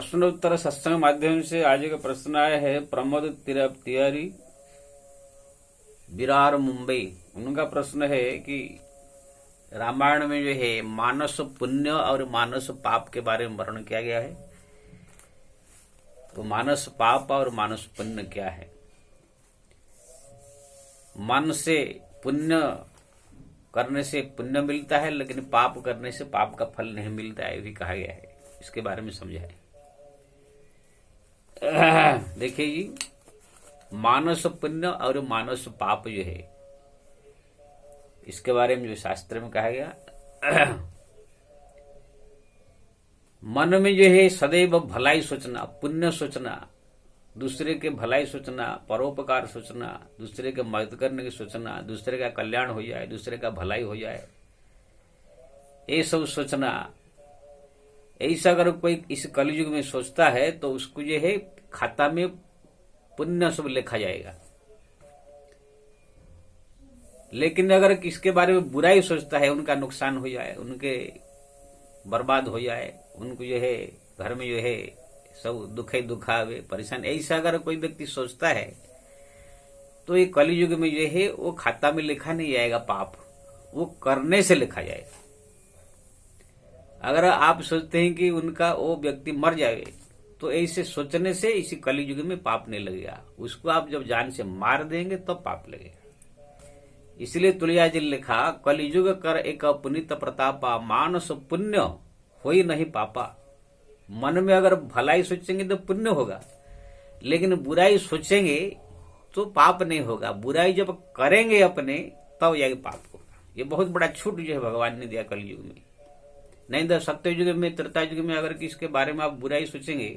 प्रश्नोत्तर सत्संग माध्यम से आज का प्रश्न आया है प्रमोद तिवारी विरार मुंबई। उनका प्रश्न है कि रामायण में जो है मानस पुण्य और मानस पाप के बारे में वर्णन किया गया है। तो मानस पाप और मानस पुण्य क्या है? मन से पुण्य करने से पुण्य मिलता है, लेकिन पाप करने से पाप का फल नहीं मिलता है, भी कहा गया है। इसके बारे में समझाए। देखिए जी, मानस पुण्य और मानस पाप जो है, इसके बारे में जो शास्त्र में कहा गया, मन में जो है सदैव भलाई सोचना, पुण्य सोचना, दूसरे के भलाई सोचना, परोपकार सोचना, दूसरे के मदद करने की सोचना, दूसरे का कल्याण हो जाए, दूसरे का भलाई हो जाए, ये सब सोचना। ऐसा अगर कोई इस कलयुग में सोचता है तो उसको जो है खाता में पुण्य सब लिखा जाएगा। लेकिन अगर किसके बारे में बुराई सोचता है, उनका नुकसान हो जाए, उनके बर्बाद हो जाए, उनको जो है घर में जो है सब दुख ही दुख आवे, परेशान, ऐसा अगर कोई व्यक्ति सोचता है तो ये कलयुग में जो है वो खाता में लिखा नहीं जाएगा पाप, वो करने से लिखा जाएगा। अगर आप सोचते हैं कि उनका वो व्यक्ति मर जाए, तो ऐसे सोचने से इसी कलयुग में पाप नहीं लगेगा। उसको आप जब जान से मार देंगे तब तो पाप लगेगा। इसलिए तुलसिदास जी ने लिखा, कलयुग कर एक पुनीत प्रतापा, मानस पुण्य होई नहीं पापा। मन में अगर भलाई सोचेंगे तो पुण्य होगा, लेकिन बुराई सोचेंगे तो पाप नहीं होगा। बुराई जब करेंगे अपने तब जाके पाप होगा। ये बहुत बड़ा छूट जो है भगवान ने दिया कलयुग में। नहीं तो सत्य युग में, त्रेता युग में अगर किसके बारे में आप बुराई सोचेंगे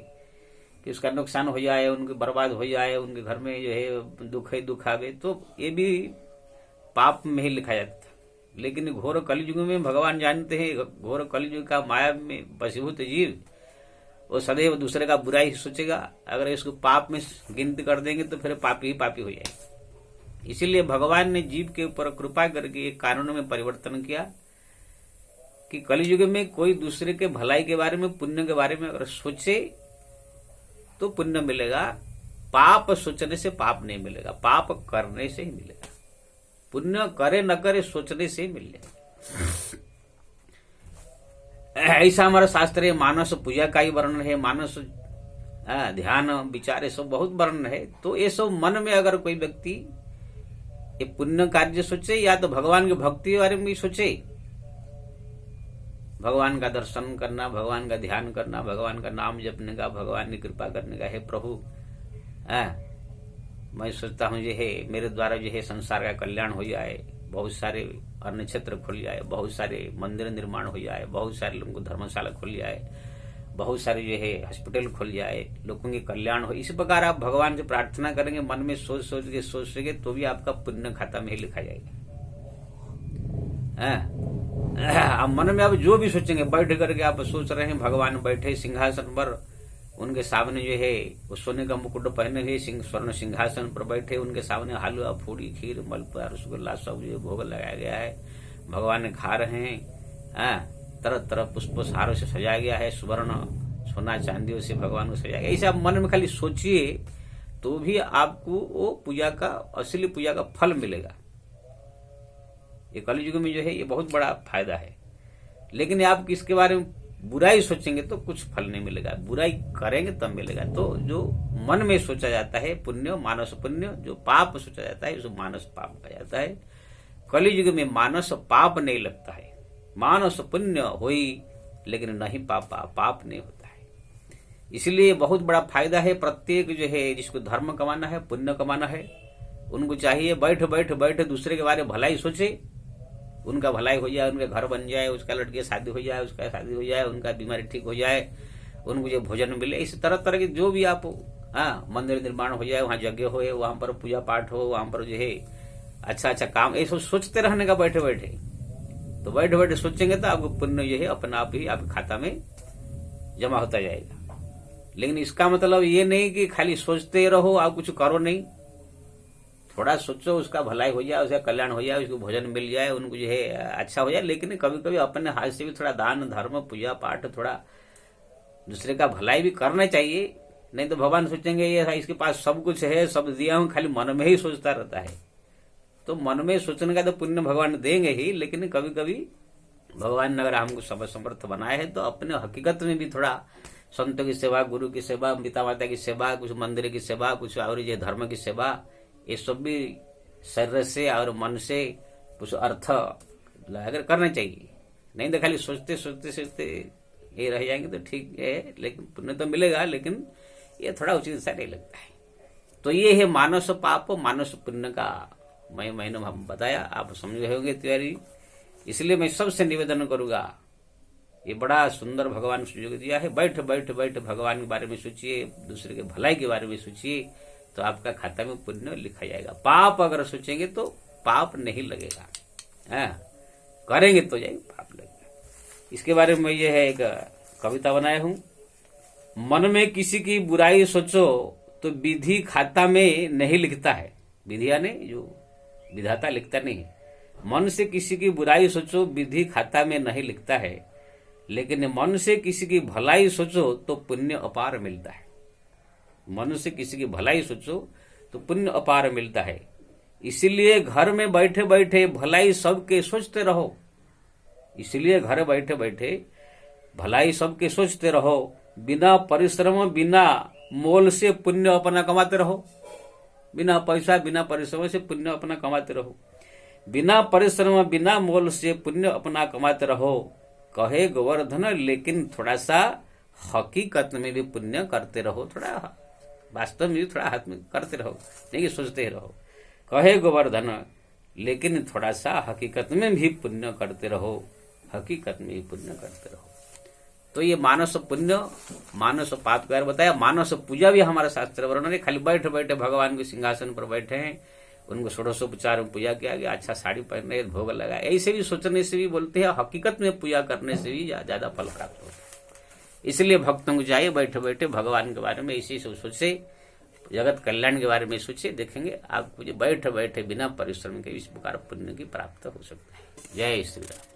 कि उसका नुकसान हो जाए, उनके बर्बाद हो जाए, उनके घर में जो है दुख ही दुख आवे, तो ये भी पाप में ही लिखा जाता था। लेकिन घोर कलयुग में भगवान जानते हैं, घोर कलयुग का माया में वशीभूत जीव वो सदैव दूसरे का बुराई सोचेगा। अगर इसको पाप में गिनती कर देंगे तो फिर पापी ही पापी हो जाएगा। इसीलिए भगवान ने जीव के ऊपर कृपा करके एक कानून में परिवर्तन किया कि कलयुग में कोई दूसरे के भलाई के बारे में, पुण्य के बारे में अगर सोचे तो पुण्य मिलेगा। पाप सोचने से पाप नहीं मिलेगा, पाप करने से ही मिलेगा। पुण्य करे न करे सोचने से ही मिलेगा। ऐसा हमारा शास्त्र है। मानस पूजा का ही वर्णन है, मानस ध्यान विचार, ये सब बहुत वर्णन है। तो ये सब मन में अगर कोई व्यक्ति ये पुण्य कार्य सोचे या तो भगवान की भक्ति के बारे में भी सोचे, भगवान का दर्शन करना, भगवान का ध्यान करना, भगवान का नाम जपने का, भगवान की कृपा करने का, हे प्रभु मैं सोचता हूँ जो है मेरे द्वारा जो है संसार का कल्याण हो जाए, बहुत सारे अन्न क्षेत्र खुल जाए, बहुत सारे मंदिर निर्माण हो जाए, बहुत सारे लोगों को धर्मशाला खुल जाए, बहुत सारे जो है हॉस्पिटल खुल जाए, लोगों के कल्याण हो। इसी प्रकार आप भगवान से प्रार्थना करेंगे, मन में सोच सोचेंगे तो भी आपका पुण्य खाता में ही लिखा जाएगा। आप मन में आप जो भी सोचेंगे, बैठ करके आप सोच रहे हैं भगवान बैठे सिंहासन पर, उनके सामने जो है वो सोने का मुकुट पहने हुए स्वर्ण सिंहासन पर बैठे, उनके सामने हलवा, पूरी, खीर, मलपुआ, रसगुल्ला सब जो भोग लगाया गया है, भगवान खा रहे हैं। तरह तरह पुष्प हारों से सजाया गया है, सुवर्ण सोना चांदियों से भगवान को सजाया गया। ऐसे आप मन में खाली सोचिए तो भी आपको वो पूजा का, असली पूजा का फल मिलेगा। ये कलयुग में जो है ये बहुत बड़ा फायदा है। लेकिन आप किसके बारे में बुराई सोचेंगे तो कुछ फल नहीं मिलेगा, बुराई करेंगे तब मिलेगा। तो जो मन में सोचा जाता है पुण्य, मानस पुण्य, जो पाप सोचा जाता है उसको मानस पाप कहा जाता है। कलयुग में मानस पाप नहीं लगता है, मानस पुण्य होई लेकिन नहीं पापा, पाप नहीं होता है। इसलिए बहुत बड़ा फायदा है। प्रत्येक जो है जिसको धर्म कमाना है, पुण्य कमाना है, उनको चाहिए बैठ बैठ बैठ दूसरे के बारे में भलाई सोचे, उनका भलाई हो जाए, उनके घर बन जाए, उसका लड़के शादी हो जाए, उसका शादी हो जाए, उनका बीमारी ठीक हो जाए, उनको जो भोजन मिले, इस तरह तरह के जो भी आप मंदिर निर्माण हो जाए, वहां यज्ञ हो, वहां पर पूजा पाठ हो, वहां पर जो है अच्छा अच्छा काम, ये सब सोचते रहने का बैठे बैठे। तो बैठे बैठे सोचेंगे तो आपको पुण्य जो है अपना आप ही आपके खाता में जमा होता जाएगा। लेकिन इसका मतलब ये नहीं कि खाली सोचते रहो, आप कुछ करो नहीं। थोड़ा सोचो, उसका भलाई हो जाए, उसका कल्याण हो जाए, उसको भोजन मिल जाए, उनको जो है अच्छा हो जाए। लेकिन कभी कभी अपने हाथ से भी थोड़ा दान धर्म पूजा पाठ थोड़ा दूसरे का भलाई भी करना चाहिए, नहीं तो भगवान सोचेंगे ये इसके पास सब कुछ है, सब दिया हूं, खाली मन में ही सोचता रहता है। तो मन में सोचने का तो पुण्य भगवान देंगे ही, लेकिन कभी कभी भगवान ने अगर हमको समर्थ बनाए है तो अपने हकीकत में भी थोड़ा संतों की सेवा, गुरु की सेवा, पिता माता की सेवा, कुछ मंदिर की सेवा, कुछ और ये धर्म की सेवा, ये सब भी शरीर से और मन से कुछ अर्थ लगाकर करना चाहिए। नहीं तो खाली सोचते सोचते सोचते ये रह जाएंगे तो ठीक है, लेकिन पुण्य तो मिलेगा, लेकिन ये थोड़ा उचित सा नहीं लगता है। तो ये है मानस पाप मानस पुण्य का मैंने हम बताया, आप समझ रहे होंगे तैयारी। इसलिए मैं सबसे निवेदन करूंगा, ये बड़ा सुंदर भगवान ने सुयोग दिया है। बैठ बैठ बैठ भगवान के बारे में सोचिए, दूसरे के भलाई के बारे में सोचिए, तो आपका खाता में पुण्य लिखा जाएगा। पाप अगर सोचेंगे तो पाप नहीं लगेगा, करेंगे तो जाएंगे पाप लगेगा। इसके बारे में ये है एक कविता बनाया हूं। मन में किसी की बुराई सोचो तो विधि खाता में नहीं लिखता है। विधि यानी जो विधाता लिखता नहीं है। मन से किसी की बुराई सोचो विधि खाता में नहीं लिखता है, लेकिन मन से किसी की भलाई सोचो तो पुण्य अपार मिलता है। मन से किसी की भलाई सोचो तो पुण्य अपार मिलता है। इसीलिए घर में बैठे बैठे भलाई सबके सोचते रहो। इसलिए घर बैठे बैठे भलाई सबके सोचते रहो। बिना परिश्रम बिना मोल से पुण्य अपना कमाते रहो। बिना पैसा बिना परिश्रम से पुण्य अपना कमाते रहो। बिना परिश्रम बिना मोल से पुण्य अपना कमाते रहो। कहे गोवर्धन लेकिन थोड़ा सा हकीकत में भी पुण्य करते रहो। थोड़ा वास्तव में भी थोड़ा हाथ में करते रहो, नहीं सोचते रहो। कहे गोवर्धन लेकिन थोड़ा सा हकीकत में भी पुण्य करते रहो। हकीकत में भी पुण्य करते रहो। तो ये मानस पुण्य मानस पाप के बारे में बताया। मानस पूजा भी हमारा शास्त्र वर्णन है। खाली बैठे बैठे भगवान के सिंहासन पर बैठे हैं, उनको षोडशोपचार में पूजा किया गया, अच्छा साड़ी पहने, भोग लगा, ऐसे भी सोचने से भी बोलते हैं, हकीकत में पूजा करने से भी ज्यादा फल प्राप्त होता है। इसलिए भक्तों को चाहिए बैठे बैठे भगवान के बारे में इसी से सोचे, जगत कल्याण के बारे में सोचे, देखेंगे आपको बैठे बैठे बिना परिश्रम के इस प्रकार पुण्य की प्राप्त हो सकता है। जय श्री राम।